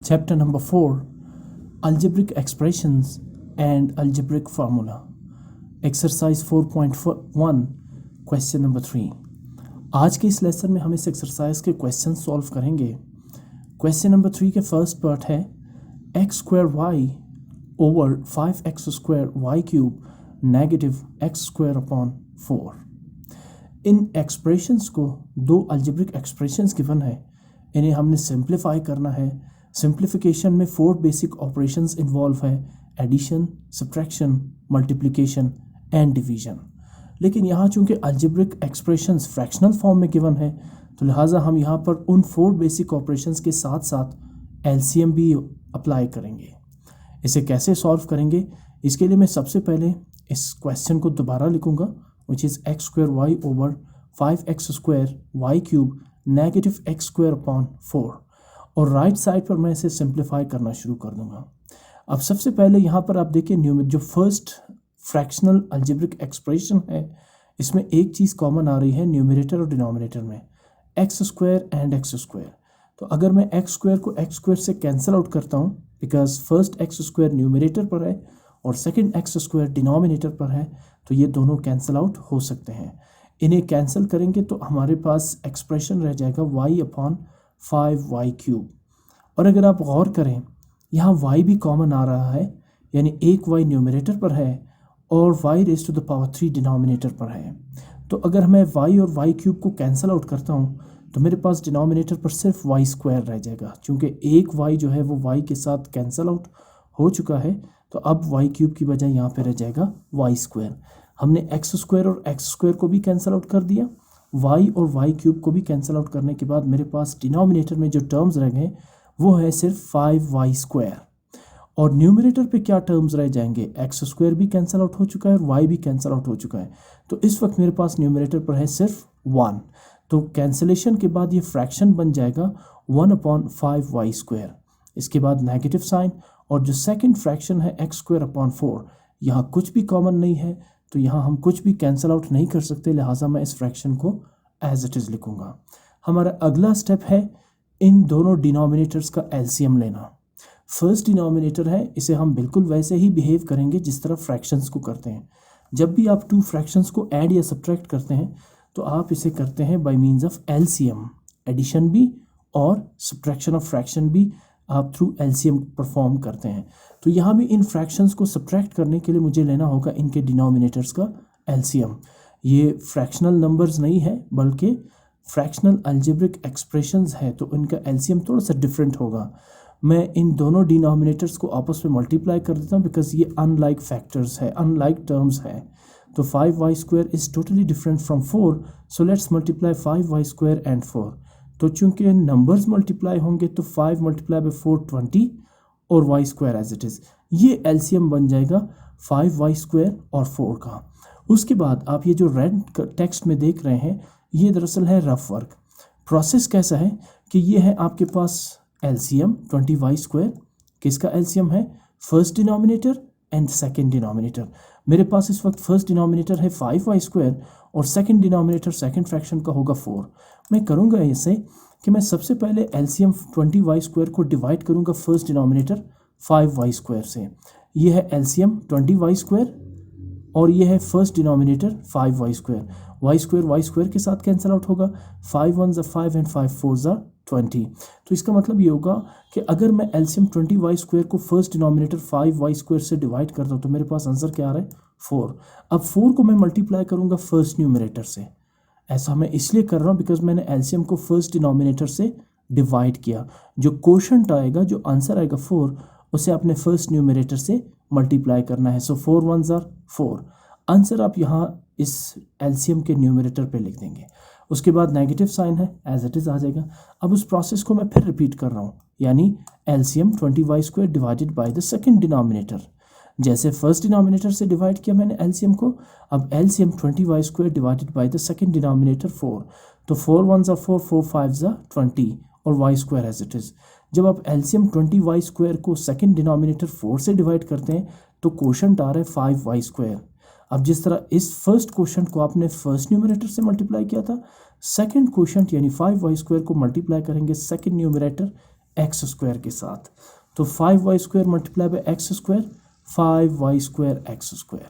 Chapter number 4, Algebraic Expressions and Algebraic Formula. Exercise 4.1, Question number 3. आज के इस lesson में हम इस एक्सरसाइज के क्वेश्चन सॉल्व करेंगे. क्वेश्चन नंबर 3 के फर्स्ट पार्ट है x square y over 5x square y cube negative x square upon 4. इन एक्सप्रेशंस को दो अल्जेब्रिक एक्सप्रेशंस गिवन है, इन्हें हमने सिंप्लीफाई करना है. सिंप्लीफिकेशन में 4 बेसिक ऑपरेशंस इन्वॉल्व है: addition, subtraction, multiplication and division. लेकिन यहाँ चूंकि अल्जेब्रिक एक्सप्रेशंस फ्रैक्शनल फॉर्म में गिवन है, तो लिहाजा हम यहाँ पर उन 4 बेसिक ऑपरेशंस के साथ साथ एलसीएम भी अप्लाई करेंगे. इसे कैसे सॉल्व करेंगे, इसके लिए मैं सबसे पहले इस क्वेश्चन को दोबारा लिखूँगा, which is x square y over 5x square y cube negative x square upon 4, और राइट साइड पर मैं इसे सिंप्लीफाई करना शुरू कर दूंगा. अब सबसे पहले यहाँ पर आप देखिए जो फर्स्ट फ्रैक्शनल अल्जेब्रिक एक्सप्रेशन है, इसमें एक चीज़ कॉमन आ रही है न्यूमरेटर और डिनोमिनेटर में, x square and x square. तो अगर मैं एक्स स्क्वायर को एक्स स्क्वायर से कैंसिल आउट करता हूँ, because first x square numerator पर है और सेकेंड एक्स स्क्वायर डिनोमिनेटर पर है, तो ये दोनों कैंसिल आउट हो सकते हैं. इन्हें कैंसिल करेंगे तो हमारे पास एक्सप्रेशन रह जाएगा y अपॉन 5y क्यूब. और अगर आप गौर करें, यहाँ y भी कॉमन आ रहा है, यानी एक y न्यूमरेटर पर है और y raise to the power 3 denominator पर है. तो अगर मैं y और y क्यूब को कैंसिल आउट करता हूँ तो मेरे पास डिनोमिनेटर पर सिर्फ y स्क्वायर रह जाएगा. चूँकि एक y जो है वो y के साथ कैंसिल आउट हो चुका है, तो अब y क्यूब की बजाय यहाँ पे रह जाएगा y स्क्वायर. हमने x स्क्वायर और x स्क्वायर को भी कैंसिल आउट कर दिया, y और y क्यूब को भी कैंसिल आउट करने के बाद मेरे पास डिनोमिनेटर में जो टर्म्स रह गए वो है सिर्फ 5y स्क्वायर. और न्यूमरेटर पे क्या टर्म्स रह जाएंगे, x स्क्वायर भी कैंसिल आउट हो चुका है और y भी कैंसिल आउट हो चुका है. तो इस वक्त मेरे पास न्यूमरेटर पर है सिर्फ 1. तो कैंसिलेशन के बाद ये फ्रैक्शन बन जाएगा 1 अपॉन 5y स्क्वायर. इसके बाद नेगेटिव साइन, और जो सेकंड फ्रैक्शन है x स्क्वायर अपॉन 4, यहाँ कुछ भी कॉमन नहीं है, तो यहाँ हम कुछ भी कैंसिल आउट नहीं कर सकते, लिहाजा मैं इस फ्रैक्शन को एज इट इज़ लिखूँगा. हमारा अगला स्टेप है इन दोनों डिनोमिनेटर्स का एलसीएम लेना. फर्स्ट डिनोमिनेटर है, इसे हम बिल्कुल वैसे ही बिहेव करेंगे जिस तरह फ्रैक्शंस को करते हैं. जब भी आप 2 फ्रैक्शंस को ऐड या सब्ट्रैक्ट करते हैं तो आप इसे करते हैं by means of LCM. Addition भी और सब्ट्रैक्शन ऑफ फ्रैक्शन भी आप थ्रू एलसीएम परफॉर्म करते हैं. तो यहाँ भी इन फ्रैक्शंस को सब्ट्रैक्ट करने के लिए मुझे लेना होगा इनके डिनोमिनेटर्स का एलसीएम. ये फ्रैक्शनल नंबर्स नहीं है बल्कि फ्रैक्शनल अल्जेब्रिक एक्सप्रेशंस है, तो इनका एलसीएम थोड़ा सा डिफरेंट होगा. मैं इन दोनों डिनोमिनेटर्स को आपस में मल्टीप्लाई कर देता हूँ, बिकॉज ये अनलाइक फैक्टर्स है, अनलाइक टर्म्स है. तो 5y square is totally different from 4, so let's multiply 5y square and 4. तो चूंकि नंबर्स मल्टीप्लाई होंगे तो 5 मल्टीप्लाई बाई 4 20 और y square as it is. ये एलसीएम बन जाएगा 5y स्क्वायर और 4 का. उसके बाद आप ये जो रेड टेक्स्ट में देख रहे हैं, ये दरअसल है रफ वर्क. प्रोसेस कैसा है कि ये है आपके पास एलसीएम 20y स्क्वायर. किसका एलसीएम है, first denominator and second denominator. मेरे पास इस वक्त फर्स्ट डिनोमिनेटर है 5y स्क्वायर और सेकंड डिनोमिनेटर सेकंड फ्रैक्शन का होगा 4. मैं करूँगा इसे कि मैं सबसे पहले एलसीएम 20y स्क्वायर को डिवाइड करूँगा फर्स्ट डिनोमिनेटर 5y स्क्वायर से. ये है एलसीएम 20y स्क्वायर और ये है first denominator 5y square. y square के साथ कैंसिल आउट होगा, 5 1 5 एंड 5 4 20. तो इसका मतलब ये होगा कि अगर मैं एलसीएम 20y स्क्वायर को फर्स्ट डिनोमिनेटर 5y स्क्वायर से डिवाइड करता हूँ तो मेरे पास आंसर क्या आ रहा है, 4. अब 4 को मैं मल्टीप्लाई करूँगा फर्स्ट न्यूमरेटर से. ऐसा मैं इसलिए कर रहा हूँ बिकॉज मैंने एलसीएम को फर्स्ट डिनोमिनेटर से डिवाइड किया. जो क्वोशंट आएगा, जो आंसर आएगा 4, उसे अपने फर्स्ट न्यूमरेटर से मल्टीप्लाई करना है. सो 4 1 4. आंसर आप यहाँ इस एलसीएम के न्यूमरेटर पे लिख देंगे. उसके बाद नेगेटिव साइन है, एज इट इज़ आ जाएगा. अब उस प्रोसेस को मैं फिर रिपीट कर रहा हूँ, यानी LCM 20y square divided by the second denominator. जैसे फर्स्ट डिनोमिनेटर से डिवाइड किया मैंने एलसीएम को, अब LCM 20y square divided by the second denominator 4. तो 4 1 4 4 5 20 और y square as it is. जब आप एलसीएम 20y स्क्वायर को सेकंड डिनोमिनेटर 4 से डिवाइड करते हैं तो क्वोशंट आ रहा है 5y स्क्वायर. अब जिस तरह इस फर्स्ट क्वोशंट को आपने फर्स्ट न्यूमरेटर से मल्टीप्लाई किया था, सेकंड क्वोशंट यानी 5y स्क्वायर को मल्टीप्लाई करेंगे सेकंड न्यूमरेटर एक्स स्क्वायर के साथ। तो 5y square multiply by x square, 5y square x square.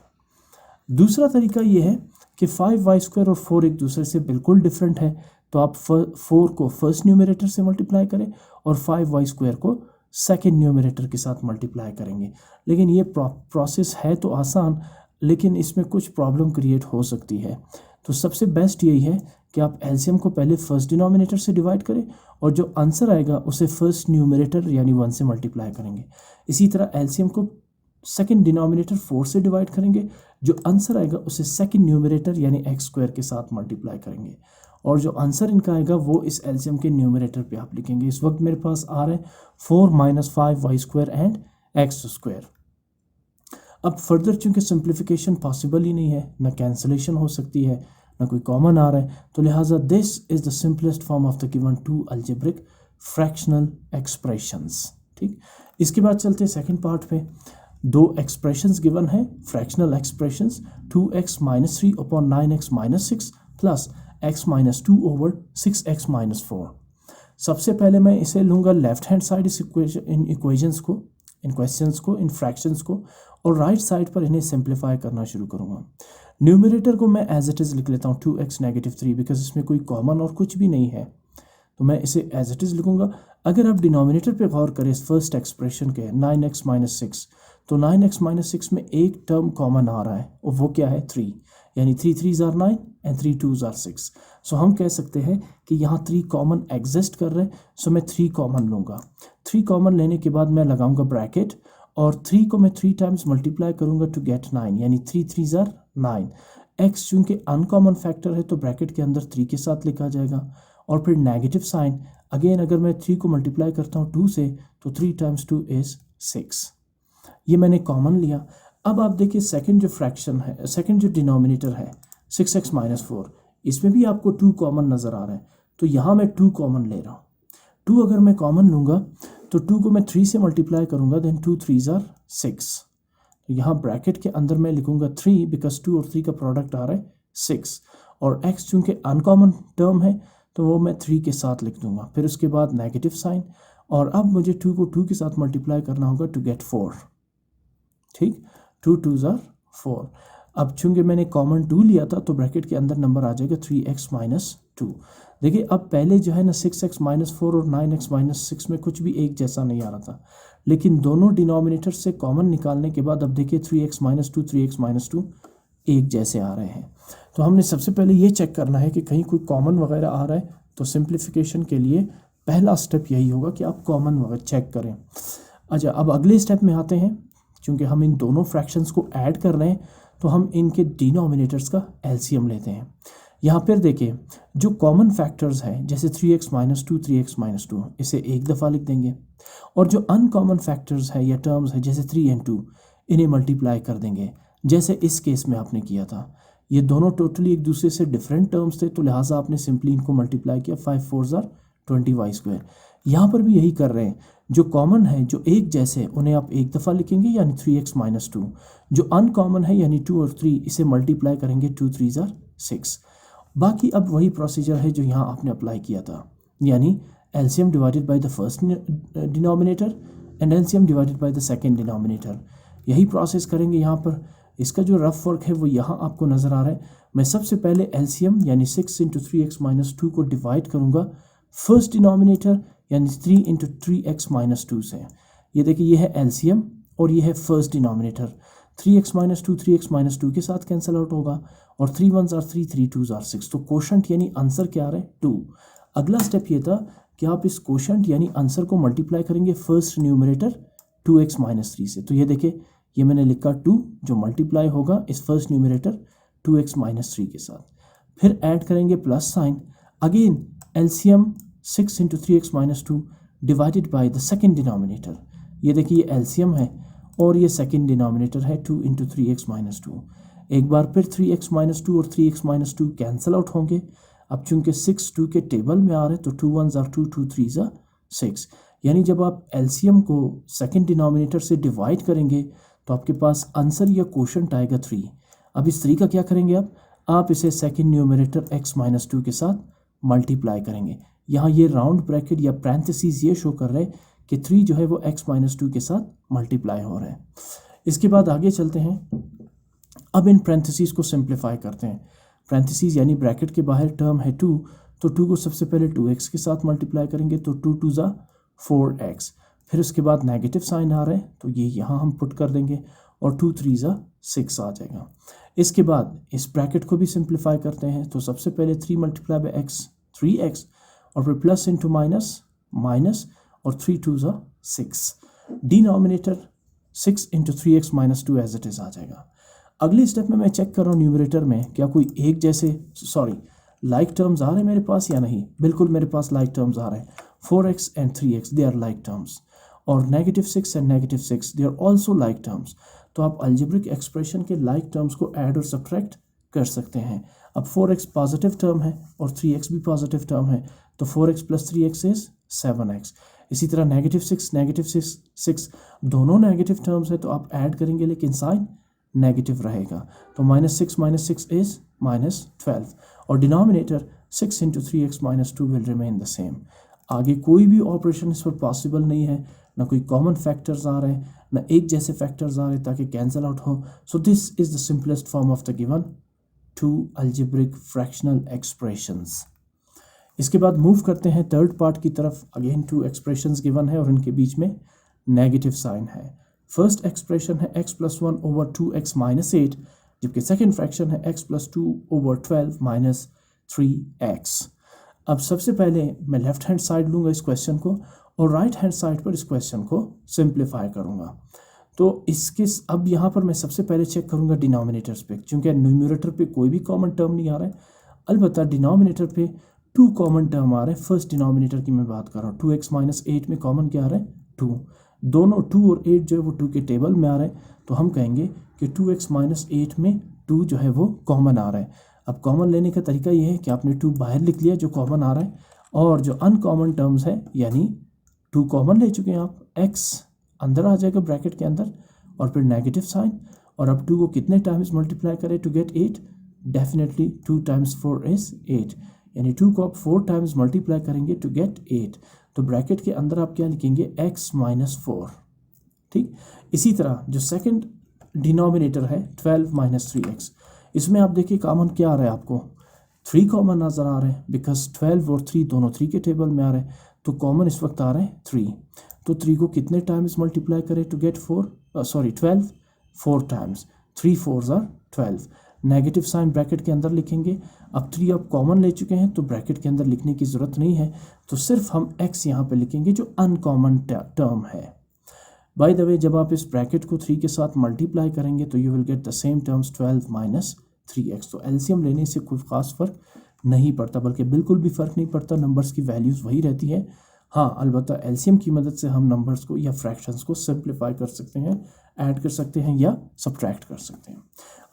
दूसरा तरीका ये है कि 5y स्क्वायर और 4 एक दूसरे से बिल्कुल डिफरेंट है, तो आप 4 को फर्स्ट न्यूमरेटर से मल्टीप्लाई करें और 5y स्क्वायर को सेकंड न्यूमरेटर के साथ मल्टीप्लाई करेंगे। लेकिन ये प्रोसेस है तो आसान, लेकिन इसमें कुछ प्रॉब्लम क्रिएट हो सकती है। तो सबसे बेस्ट यही है कि आप एलसीएम को पहले फर्स्ट डिनोमिनेटर से डिवाइड करें और जो आंसर आएगा उसे फर्स्ट न्यूमरेटर यानी 1 से मल्टीप्लाई करेंगे। इसी तरह एलसीएम को सेकंड डिनोमिनेटर 4 से डिवाइड करेंगे, जो आंसर आएगा उसे सेकंड न्यूमरेटर यानी एक्स स्क्वायर के साथ मल्टीप्लाई करेंगे और जो आंसर इनका आएगा वो इस एलसीएम के न्यूमरेटर पे आप लिखेंगे। इस वक्त मेरे पास आ रहा है 4 - 5y square and x square. अब फर्दर चूंकि सिंप्लीफिकेशन पॉसिबल ही नहीं है, ना कैंसलेशन हो सकती है, ना कोई कॉमन आ रहा है, तो लिहाजा this is the simplest form of the given two algebraic fractional expressions. ठीक, इसके बाद चलते हैं सेकंड पार्ट पे। दो एक्सप्रेशंस गिवन है, fractional expressions 2x - 3 upon 9x - 6 plus x - 2 over 6x - 4। सबसे पहले मैं इसे लूँगा लेफ्ट हैंड साइड इन इक्वेशंस को, इन क्वेश्चंस को, इन फ्रैक्शंस को, और राइट साइड पर इन्हें सिंप्लीफाई करना शुरू करूँगा। न्यूमरेटर को मैं एज इट इज़ लिख लेता हूँ 2x - 3 बिकॉज इसमें कोई कॉमन और कुछ भी नहीं है, तो मैं इसे एज इट इज़ लिखूँगा। अगर आप डिनोमिनेटर पे गौर करें इस फर्स्ट एक्सप्रेशन के 9x - 6, तो 9x - 6 में एक टर्म कॉमन आ रहा है और वो क्या है 3, यानी 3 3s are 9 and 3 2s are 6। सो हम कह सकते हैं कि यहाँ 3 कॉमन एग्जिस्ट कर रहे हैं, सो मैं 3 कॉमन लूँगा। 3 कॉमन लेने के बाद मैं लगाऊंगा ब्रैकेट और 3 को मैं 3 टाइम्स मल्टीप्लाई करूँगा टू गेट 9, यानी 3 3s are 9। x चूँकि अनकॉमन फैक्टर है तो ब्रैकेट के अंदर 3 के साथ लिखा जाएगा और फिर नेगेटिव साइन। अगेन अगर मैं 3 को मल्टीप्लाई करता हूँ 2 से, तो 3 times 2 is 6। ये मैंने कॉमन लिया। अब आप देखिए सेकंड जो फ्रैक्शन है, सेकंड जो डिनोमिनेटर है 6x - 4, इसमें भी आपको 2 कॉमन नज़र आ रहा है, तो यहाँ मैं 2 कॉमन ले रहा हूँ। 2 अगर मैं कॉमन लूँगा तो 2 को मैं 3 से मल्टीप्लाई करूँगा, देन 2 3s are 6। तो यहाँ ब्रैकेट के अंदर मैं लिखूँगा 3 बिकॉज 2 और 3 का प्रोडक्ट आ रहा है 6, और x चूँकि अनकॉमन टर्म है तो वो मैं 3 के साथ लिख दूँगा। फिर उसके बाद नेगेटिव साइन, और अब मुझे 2 को 2 के साथ मल्टीप्लाई करना होगा टू गेट 4। ठीक, 2 2s are 4। अब चूंकि मैंने कॉमन 2 लिया था तो ब्रैकेट के अंदर नंबर आ जाएगा 3x - 2। देखिए अब पहले जो है ना 6x - 4 और 9x - 6 में कुछ भी एक जैसा नहीं आ रहा था, लेकिन दोनों डिनोमिनेटर से कॉमन निकालने के बाद अब देखिए 3x - 2 3x - 2 एक जैसे आ रहे हैं। तो हमने सबसे पहले ये चेक करना है कि कहीं कोई कॉमन वगैरह आ रहा है, तो सिंप्लीफिकेशन के लिए पहला स्टेप यही होगा कि आप कॉमन वगैरह चेक करें। अच्छा, अब अगले स्टेप में आते हैं। चूँकि हम इन दोनों फ्रैक्शंस को ऐड कर रहे हैं तो हम इनके डिनोमिनेटर्स का एलसीएम लेते हैं। यहाँ पर देखिए जो कॉमन फैक्टर्स हैं जैसे 3x - 2 3x - 2, इसे एक दफ़ा लिख देंगे, और जो अनकॉमन फैक्टर्स है या टर्म्स है जैसे 3 and 2, इन्हें मल्टीप्लाई कर देंगे जैसे इस केस में आपने किया था। ये दोनों टोटली एक दूसरे से डिफरेंट टर्म्स थे, तो लिहाजा आपने सिंपली इनको मल्टीप्लाई किया, 5 4s are 20y स्क्वायर। यहाँ पर भी यही कर रहे हैं, जो कॉमन है जो एक जैसे उन्हें आप एक दफ़ा लिखेंगे यानी 3x - 2, जो अनकॉमन है यानी 2 और 3 इसे मल्टीप्लाई करेंगे, 2 3s are 6। बाकी अब वही प्रोसीजर है जो यहाँ आपने अप्लाई किया था, यानी LCM divided by the first denominator and LCM divided by the second denominator. यही प्रोसेस करेंगे यहाँ पर। इसका जो रफ वर्क है वो यहाँ आपको नज़र आ रहा है। मैं सबसे पहले एलसीएम यानी 6 × 3x - 2 को डिवाइड करूँगा फर्स्ट डिनोमिनेटर यानी 3 × 3x - 2 से। ये देखिए ये है एलसीएम और ये है फर्स्ट डिनोमिनेटर। 3x - 2 3x - 2 के साथ कैंसिल आउट होगा, और 3 1s are 3 3 2s are 6। तो कोशंट यानी आंसर क्या आ रहा है 2। अगला स्टेप ये था कि आप इस कोशंट यानी आंसर को मल्टीप्लाई करेंगे फर्स्ट न्यूमरेटर 2x - 3 से। तो ये देखिए ये मैंने लिखा 2 जो मल्टीप्लाई होगा इस फर्स्ट न्यूमरेटर 2x - 3 के साथ। फिर ऐड करेंगे plus sign, again LCM 6 × 3x - 2 divided by the second denominator. ये देखिए ये एलसीएम है और ये सेकंड डिनोमिनेटर है 2 × 3x - 2। एक बार फिर 3x - 2 और 3x - 2 कैंसिल आउट होंगे। अब चूंकि 6 2 के टेबल में आ रहे तो 2 1s are 2 2 3s are 6, यानी जब आप एलसीएम को सेकंड डिनोमिनेटर से डिवाइड करेंगे तो आपके पास आंसर या कोशंट आएगा 3। अब इस 3 का क्या करेंगे आप इसे सेकंड न्यूमरेटर x - 2 के साथ मल्टीप्लाई करेंगे। यहाँ ये राउंड ब्रैकेट या पैरेंथेसिस ये शो कर रहे हैं कि 3 जो है वो x-2 के साथ मल्टीप्लाई हो रहे हैं। इसके बाद आगे चलते हैं। अब इन पैरेंथेसिस को सिंप्लीफाई करते हैं। पैरेंथेसिस यानी ब्रैकेट के बाहर टर्म है 2, तो 2 को सबसे पहले 2x के साथ मल्टीप्लाई करेंगे, तो 2 2 ज़ा 4x। फिर उसके बाद नेगेटिव साइन आ रहा है तो ये यहाँ हम पुट कर देंगे और 2 3 ज़ा 6 आ जाएगा। इसके बाद इस ब्रैकेट को भी सिंप्लीफाई करते हैं, तो सबसे पहले 3 मल्टीप्लाई बाई x 3x, और फिर प्लस इंटू माइनस माइनस, और 3 2 ज़ा 6। Denominator 6 into 3x minus 2 as it is आ जाएगा। अगले स्टेप में मैं चेक कर रहा हूँ न्यूमरेटर में क्या कोई एक जैसे लाइक टर्म्स आ रहे हैं मेरे पास या नहीं। बिल्कुल मेरे पास लाइक टर्म्स आ रहे हैं। 4x and 3x they are like terms, और -6 and -6 they are also like terms. तो आप अलजेब्रिक एक्सप्रेशन के लाइक टर्म्स को ऐड और सब्ट्रैक्ट कर सकते हैं। अब 4x पॉजिटिव टर्म है और 3x भी पॉजिटिव टर्म है, तो 4x plus 3x is 7x। इसी तरह -6 दोनों नेगेटिव टर्म्स है, तो आप ऐड करेंगे लेकिन साइन नेगेटिव रहेगा, तो -6 इज -12, और denominator 6 into 3x minus 2 will remain the same. आगे कोई भी ऑपरेशन इस पर पॉसिबल नहीं है, ना कोई कॉमन फैक्टर्स आ रहे हैं, ना एक जैसे फैक्टर्स आ रहे हैं ताकि कैंसिल आउट हो। So this is the simplest form of the given 2 algebraic fractional expressions. इसके बाद मूव करते हैं थर्ड पार्ट की तरफ। अगेन 2 एक्सप्रेशंस गिवन है और इनके बीच में नेगेटिव साइन है। फर्स्ट एक्सप्रेशन है x + 1 ओवर 2x - 8, जबकि सेकेंड फ्रैक्शन है x + 2 ओवर 12 - 3x। अब सबसे पहले मैं लेफ्ट हैंड साइड लूँगा इस क्वेश्चन को, और राइट हैंड साइड पर इस क्वेश्चन को सिंप्लीफाई करूँगा। तो इसके अब यहाँ पर मैं सबसे पहले चेक करूँगा डिनोमिनेटर्स पे, क्योंकि न्यूमरेटर पे कोई भी कॉमन टर्म नहीं आ रहा है। अलबत्ता डिनोमिनेटर पे 2 कॉमन टर्म आ रहे हैं। फर्स्ट डिनोमिनेटर की मैं बात कर रहा हूँ। 2x - 8 में कॉमन क्या आ रहा है? 2। दोनों 2 और 8 जो है वो 2 के टेबल में आ रहे हैं, तो हम कहेंगे कि 2x - 8 में 2 जो है वो कॉमन आ रहा है। अब कॉमन लेने का तरीका ये है कि आपने 2 बाहर लिख लिया जो कॉमन आ रहा है, और जो अनकॉमन टर्म्स है यानी 2 कॉमन ले चुके हैं आप, x अंदर आ जाएगा ब्रैकेट के अंदर, और फिर नेगेटिव साइन। और अब 2 को कितने टाइम्स मल्टीप्लाई करें टू गेट 8? डेफिनेटली 2 × 4 इज 8, यानी 2 को आप 4 टाइम्स मल्टीप्लाई करेंगे टू गेट 8। तो ब्रैकेट के अंदर आप क्या लिखेंगे? x - 4। ठीक। इसी तरह जो सेकंड डिनोमिनेटर है 12 - 3x, इसमें आप देखिए कॉमन क्या आ रहा है आपको? 3 कॉमन नज़र आ रहे हैं, बिकॉज 12 और 3 दोनों 3 के टेबल में आ रहे हैं, तो कॉमन इस वक्त आ रहे हैं 3। तो 3 को कितने टाइम्स मल्टीप्लाई करें to get 12? 4 times. 3 4s are 12। Negative sign bracket के अंदर लिखेंगे। अब 3 आप कॉमन ले चुके हैं तो ब्रैकेट के अंदर लिखने की ज़रूरत नहीं है, तो सिर्फ हम x यहाँ पे लिखेंगे जो अनकॉमन टर्म है। बाय द वे, जब आप इस ब्रैकेट को 3 के साथ मल्टीप्लाई करेंगे तो you will get the same terms 12 - 3x। तो एलसीएम लेने से कोई ख़ास फ़र्क नहीं पड़ता, बल्कि बिल्कुल भी फ़र्क नहीं पड़ता, नंबर्स की वैल्यूज़ वही रहती है। हाँ, अलबत्ता एलसीएम की मदद से हम नंबर्स को या फ्रैक्शंस को सिंप्लीफाई कर सकते हैं, ऐड कर सकते हैं या सब्ट्रैक्ट कर सकते हैं।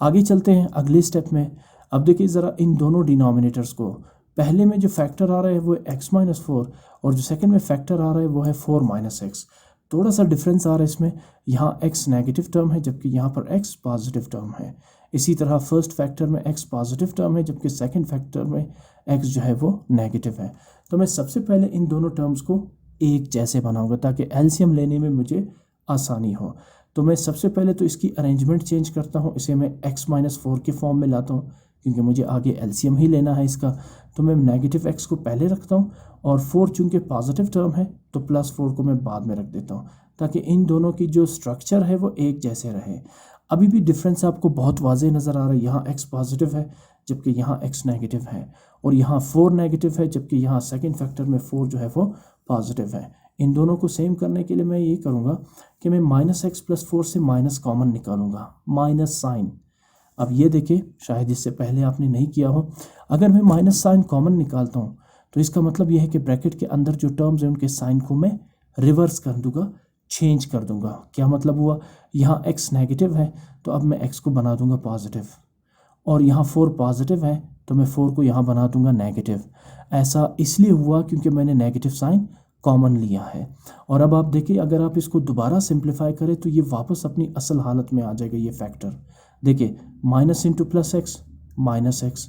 आगे चलते हैं अगले स्टेप में। अब देखिए ज़रा इन दोनों डिनोमिनेटर्स को, पहले में जो फैक्टर आ रहा है वो है x - 4, और जो सेकंड में फैक्टर आ रहा है वो है 4 - x। थोड़ा सा डिफरेंस आ रहा है इसमें, यहाँ x नेगेटिव टर्म है जबकि यहाँ पर x पॉजिटिव टर्म है। इसी तरह फर्स्ट फैक्टर में x पॉजिटिव टर्म है जबकि सेकंड फैक्टर में x जो है वो नेगेटिव है। तो मैं सबसे पहले इन दोनों टर्म्स को एक जैसे बनाऊंगा ताकि एलसीएम लेने में मुझे आसानी हो। तो मैं सबसे पहले तो इसकी अरेंजमेंट चेंज करता हूँ, इसे मैं x - 4 के फॉर्म में लाता हूँ क्योंकि मुझे आगे एलसीएम ही लेना है इसका। तो मैं नेगेटिव x को पहले रखता हूँ, और 4 चूँकि पॉजिटिव टर्म है तो +4 को मैं बाद में रख देता हूँ, ताकि इन दोनों की जो स्ट्रक्चर है वो एक जैसे रहे। अभी भी डिफरेंस आपको बहुत वाज़ेह नज़र आ रहा है। यहाँ x पॉजिटिव है जबकि यहाँ x नेगेटिव है, और यहाँ 4 नेगेटिव है जबकि यहाँ सेकंड फैक्टर में 4 जो है वो पॉजिटिव है। इन दोनों को सेम करने के लिए मैं ये करूँगा कि मैं -x + 4 से माइनस कॉमन निकालूंगा, माइनस साइन। अब ये देखिए, शायद इससे पहले आपने नहीं किया हो, अगर मैं माइनस साइन कॉमन निकालता हूँ तो इसका मतलब यह है कि ब्रैकेट के अंदर जो टर्म्स हैं उनके साइन को मैं रिवर्स कर दूंगा, चेंज कर दूंगा। क्या मतलब हुआ? यहाँ x नेगेटिव है तो अब मैं x को बना दूंगा पॉजिटिव, और यहाँ 4 पॉजिटिव है तो मैं 4 को यहाँ बना दूंगा नेगेटिव। ऐसा इसलिए हुआ क्योंकि मैंने नेगेटिव साइन कॉमन लिया है। और अब आप देखिए, अगर आप इसको दोबारा सिंप्लीफाई करें तो ये वापस अपनी असल हालत में आ जाएगा। ये फैक्टर देखिए, minus into plus x minus x,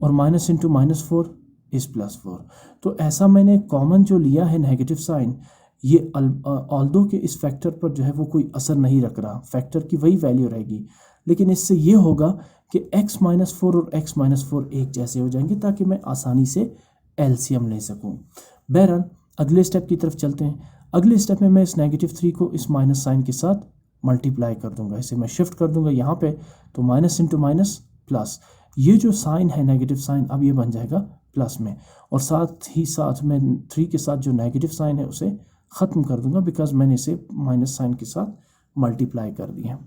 और माइनस इंटू -4 इज़ +4। तो ऐसा मैंने कॉमन जो लिया है नेगेटिव साइन, ये ऑल्दो के इस फैक्टर पर जो है वो कोई असर नहीं रख रहा, फैक्टर की वही वैल्यू रहेगी, लेकिन इससे ये होगा कि x-4 और x-4 एक जैसे हो जाएंगे ताकि मैं आसानी से एलसीएम ले सकूं। बहरहाल अगले स्टेप की तरफ चलते हैं। अगले स्टेप में मैं इस -3 को इस माइनस साइन के साथ मल्टीप्लाई कर दूंगा, इसे मैं शिफ्ट कर दूंगा यहाँ पे, तो माइनस इंटू माइनस प्लस, ये जो साइन है नेगेटिव साइन अब ये बन जाएगा प्लस में, और साथ ही साथ मैं 3 के साथ जो नेगेटिव साइन है उसे ख़त्म कर दूंगा बिकॉज मैंने इसे माइनस साइन के साथ मल्टीप्लाई कर दिया।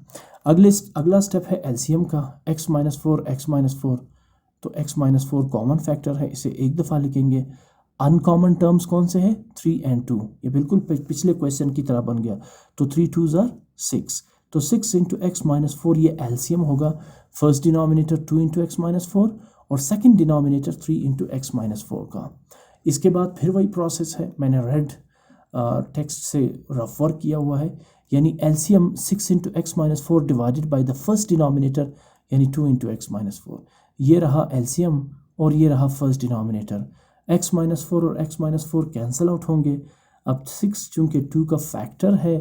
अगला स्टेप है एलसीएम का, x-4 तो x-4 कॉमन फैक्टर है, इसे एक दफ़ा लिखेंगे। अनकॉमन टर्म्स कौन से हैं? 3 और 2, ये बिल्कुल पिछले क्वेश्चन की तरह बन गया, तो 3 2s are 6, तो 6 इंटू x-4 ये एलसीएम होगा। फर्स्ट डिनोमिनेटर 2 इंटू x-4 और सेकंड डिनोमिनेटर 3 इंटू x-4 का। इसके बाद फिर वही प्रोसेस है, मैंने रेड टेक्स्ट से रफ वर्क किया हुआ है, यानी LCM 6 into x-4 divided by the first denominator यानी 2 इंटू x-4, ये रहा एलसीएम और ये रहा फर्स्ट डिनोमिनेटर। x-4 और x-4 कैंसिल आउट होंगे। अब 6 चूँकि 2 का फैक्टर है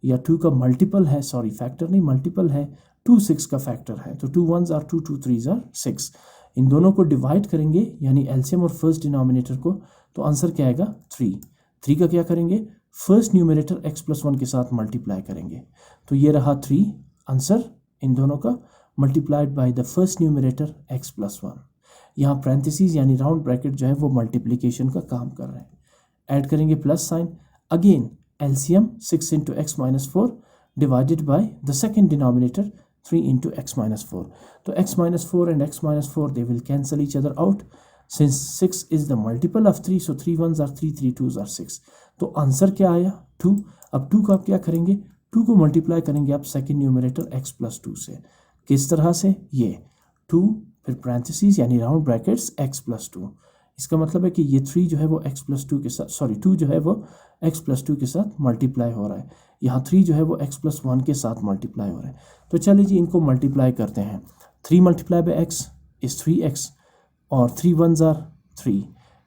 या 2 का मल्टीपल है, सॉरी फैक्टर नहीं मल्टीपल है, 2 6 का फैक्टर है, तो 2 1s are 2, 2 3s are 6, इन दोनों को डिवाइड करेंगे यानी एलसीएम और फर्स्ट डिनोमिनेटर को, तो आंसर क्या आएगा? 3 का क्या करेंगे? फर्स्ट न्यूमरेटर x+1 के साथ मल्टीप्लाई करेंगे, तो ये रहा 3 आंसर इन दोनों का, multiplied by the first numerator x+1। यहाँ पैरेंथेसिस यानी राउंड ब्रैकेट जो है वो मल्टीप्लिकेशन का काम कर रहे हैं। ऐड करेंगे plus sign, again LCM 6 into x-4 divided by the second denominator 3 into x-4, तो x-4 and x-4 they will cancel each other out since 6 is the multiple of 3, so 3 1s are 3, 3 2s are 6, तो answer क्या आया? 2। अब 2 का आप क्या करेंगे? 2 को मल्टीप्लाई करेंगे आप सेकेंड न्यूमरेटर x+2 से, किस तरह से? ये 2 फिर पैरेंथेसिस यानी राउंड ब्रैकेट्स x+2, इसका मतलब है कि ये 3 जो है वो x+2 के साथ, सॉरी 2 जो है वो x+2 के साथ मल्टीप्लाई हो रहा है, यहाँ 3 जो है वो x+1 के साथ मल्टीप्लाई हो रहा है। तो चलिए जी इनको मल्टीप्लाई करते हैं। 3 multiply by x is 3x और 3 1s are 3,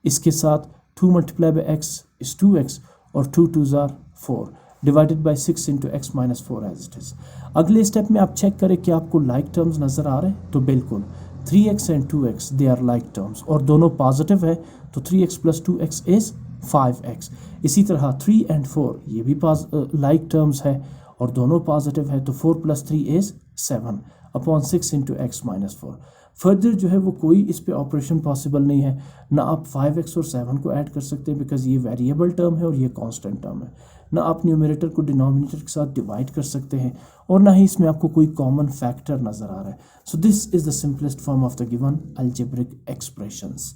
इसके साथ 2 multiply by x is 2x और 2 2s are 4 divided by 6 into x-4 as it is. अगले स्टेप में आप चेक करें कि आपको लाइक टर्म्स नज़र आ रहे हैं, तो बिल्कुल 3x and 2x they are like terms और दोनों पॉजिटिव है, तो 3x + 2x इज़ 5x। इसी तरह 3 and 4 ये भी लाइक टर्म्स है और दोनों पॉजिटिव है, तो 4 + 3 is 7 upon 6 into x-4। Further जो है वो कोई इस पे ऑपरेशन पॉसिबल नहीं है, ना आप 5x और 7 को ऐड कर सकते हैं बिकॉज ये वेरिएबल टर्म है और ये कांस्टेंट टर्म है, ना आप न्यूमरेटर को डिनोमिनेटर के साथ डिवाइड कर सकते हैं और ना ही इसमें आपको कोई कॉमन फैक्टर नज़र आ रहा है। So this is the simplest form of the given algebraic expressions.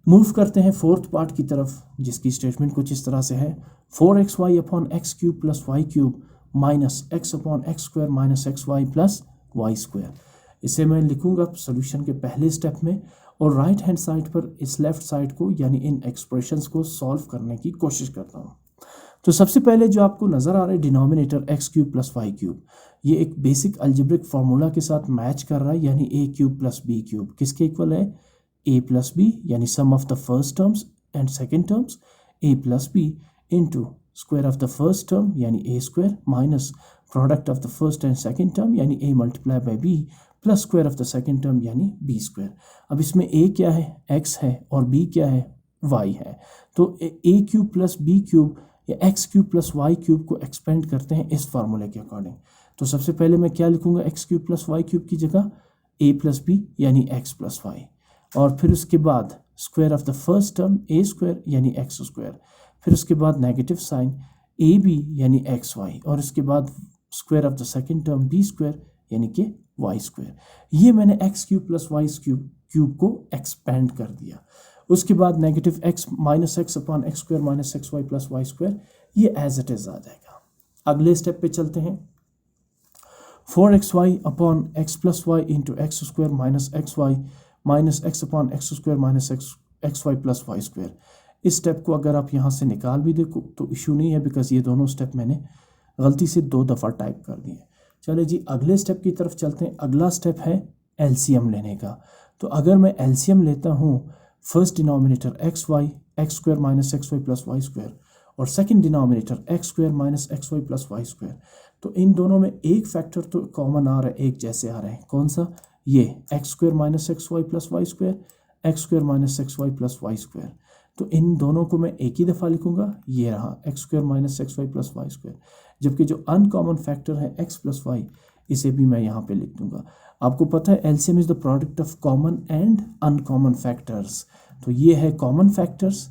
Move करते हैं फोर्थ पार्ट की तरफ, जिसकी स्टेटमेंट कुछ इस तरह से है, 4xy upon x³ + y³ minus x upon x² minus xy + y²। इसे मैं लिखूंगा सोल्यूशन के पहले स्टेप में और राइट हैंड साइड पर इस लेफ्ट साइड को यानी इन एक्सप्रेशंस को सॉल्व करने की कोशिश करता हूँ। तो सबसे पहले जो आपको नज़र आ रहा है डिनोमिनेटर x³ + y³, ये एक बेसिक अलजेब्रिक फार्मूला के साथ मैच कर रहा है, यानी a³ + b³ किसके इक्वल है? a + b यानी sum of the first terms and second terms, a + b into square of the first term यानी a² minus product of the first and second term यानी a × b plus square of the second term यानी b²। अब इसमें a क्या है? x है और b क्या है? y है। तो a³ + b³ या x³ + y³ को एक्सपेंड करते हैं इस फार्मूले के अकॉर्डिंग। तो सबसे पहले मैं क्या लिखूंगा? x³ + y³ की जगह a + b यानी x + y, और फिर उसके बाद square of the first term a² यानी x², फिर उसके बाद नेगेटिव साइन ab यानी xy, और उसके बाद square of the second term b² यानी कि y²। ये मैंने x³ + y³ को एक्सपेंड कर दिया। उसके बाद negative x minus x upon x² minus xy + y², ये एज इट इज़ आ जाएगा। अगले स्टेप पे चलते हैं। 4xy upon x + y into x² minus xy minus x upon x² minus xy + y²। इस स्टेप को अगर आप यहाँ से निकाल भी देखो तो इशू नहीं है बिकॉज ये दोनों स्टेप मैंने गलती से 2 दफ़ा टाइप कर दिए। चलिए जी अगले स्टेप की तरफ चलते हैं। अगला स्टेप है एलसीएम लेने का। तो अगर मैं एलसीएम लेता हूँ first denominator xy x² minus xy + y² और second denominator x square minus x y plus y square. तो इन दोनों में एक फैक्टर तो कॉमन आ रहा है, एक जैसे आ रहे हैं। कौन सा? ये x square minus x y plus y square, x square minus x y plus y square. तो इन दोनों को मैं एक ही दफ़ा लिखूंगा, ये रहा x square minus x y plus y square. जबकि जो अनकॉमन फैक्टर है एक्स प्लस वाई, इसे भी मैं यहाँ पे लिख दूंगा। आपको पता है LCM is the product of common and uncommon factors. तो ये है कॉमन फैक्टर्स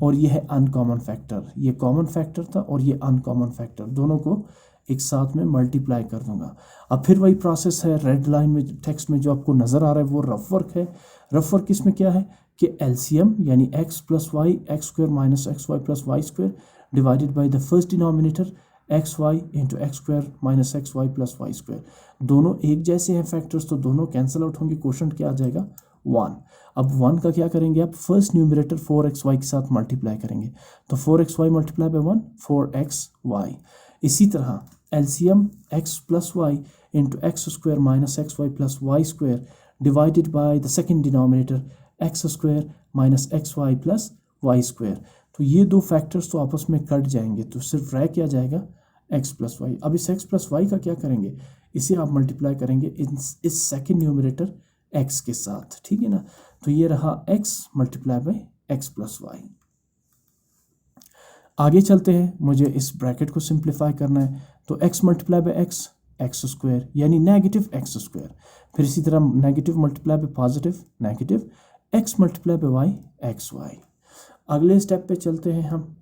और ये है अनकॉमन फैक्टर। ये कॉमन फैक्टर था और ये अनकॉमन फैक्टर, दोनों को एक साथ में मल्टीप्लाई कर दूंगा। अब फिर वही प्रोसेस है, रेड लाइन में टेक्स्ट में जो आपको नज़र आ रहा है वो रफ वर्क है। रफ वर्क इसमें क्या है कि एलसीएम यानी x plus y x square minus x y plus y square divided by the first denominator x y into x square minus x y plus y square. दोनों एक जैसे हैं फैक्टर्स, तो दोनों कैंसिल आउट होंगे। Quotient क्या आ जाएगा? 1। अब 1 का क्या करेंगे आप? फर्स्ट न्यूमरेटर 4xy के साथ मल्टीप्लाई करेंगे। तो 4xy मल्टीप्लाई बाय 1 4xy। इसी तरह LCM x plus y into x square minus x y plus y square divided by the second denominator x square minus x y plus y square. तो ये दो factors तो आपस में cut जाएंगे, तो सिर्फ रह क्या जाएगा? X plus y. अब इस एक्स प्लस वाई का क्या करेंगे? इसे आप मल्टीप्लाई करेंगे इस सेकेंड न्यूमरेटर एक्स के साथ, ठीक है ना। तो ये रहा x multiply by x plus y. आगे चलते हैं, मुझे इस ब्रैकेट को सिंप्लीफाई करना है। तो x multiply by x x square यानी नेगेटिव एक्स स्क्वायर। फिर इसी तरह negative multiply by positive negative x multiply by y x y. अगले स्टेप पे चलते हैं हम।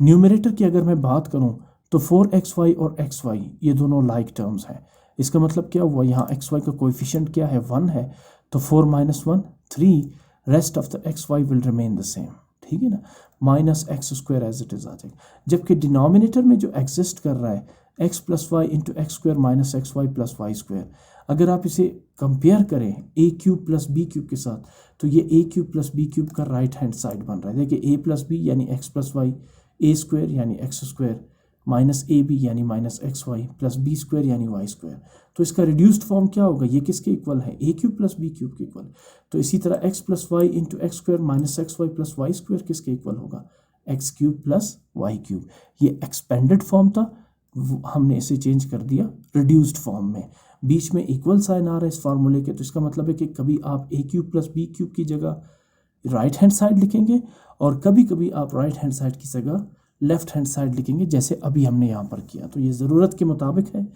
न्यूमरेटर की अगर मैं बात करूं तो 4xy और xy ये दोनों लाइक टर्म्स हैं। इसका मतलब क्या हुआ? यहाँ xy का कोएफिशिएंट क्या है? 1 है। तो 4 minus 1 3, rest of the xy will remain the same, ठीक है ना। Minus x square as it is आ जाएगा। जबकि डिनोमिनेटर में जो एग्जिस्ट कर रहा है x plus y into x square minus x y plus y square, अगर आप इसे कंपेयर करें a cube plus b cube के साथ, तो ये a cube plus b cube का राइट हैंड साइड बन रहा है। देखिए ए प्लस बी यानी x plus y, a square यानी x square minus a b यानी minus x y plus b square यानी वाई स्क्वायर। तो इसका रिड्यूस्ड फॉर्म क्या होगा? ये किसके इक्वल है? A cube plus b cube के इक्वल। तो इसी तरह x plus y into x square minus x y plus y square किसके इक्वल होगा? X cube plus y cube. ये एक्सपेंडेड फॉर्म था, हमने इसे चेंज कर दिया रिड्यूस्ड फॉर्म में। बीच में इक्वल साइन आ रहा है इस फार्मूले के, तो इसका मतलब है कि कभी आप ए क्यूब प्लस बी क्यूब की जगह राइट हैंड साइड लिखेंगे और कभी कभी आप राइट हैंड साइड की जगह लेफ्ट हैंड साइड लिखेंगे, जैसे अभी हमने यहाँ पर किया। तो ये ज़रूरत के मुताबिक है।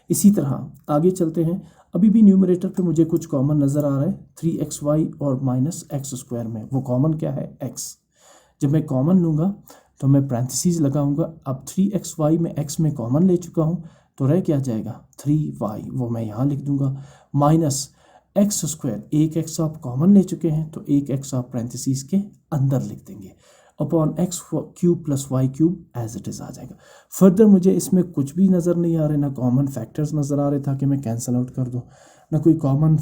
इसी तरह आगे चलते हैं। अभी भी न्यूमरेटर पे मुझे कुछ कॉमन नज़र आ रहा है 3xy और माइनस एक्स स्क्वायर में। वो कॉमन क्या है? x। जब मैं कॉमन लूँगा तो मैं पैरेंथेसिस लगाऊंगा। अब 3xy में x में कॉमन ले चुका हूँ, तो रह क्या जाएगा? 3y, वो मैं यहाँ लिख दूंगा। माइनस एक्स स्क्वायर, एक x आप कॉमन ले चुके हैं तो एक x आप पैरेंथेसिस के अंदर लिख देंगे, upon x cube plus y cube as it is आ जाएगा। फर्दर मुझे इसमें कुछ भी नज़र नहीं आ रहे, ना कॉमन फैक्टर्स नज़र आ रहे ताकि मैं कैंसिल आउट कर दूँ, ना कोई कॉमन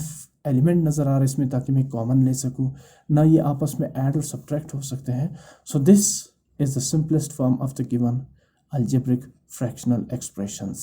एलिमेंट नज़र आ रहा है इसमें ताकि मैं कॉमन ले सकूँ, ना ये आपस में ऐड और सब्ट्रैक्ट हो सकते हैं। So this is the simplest form of the given algebraic fractional expressions.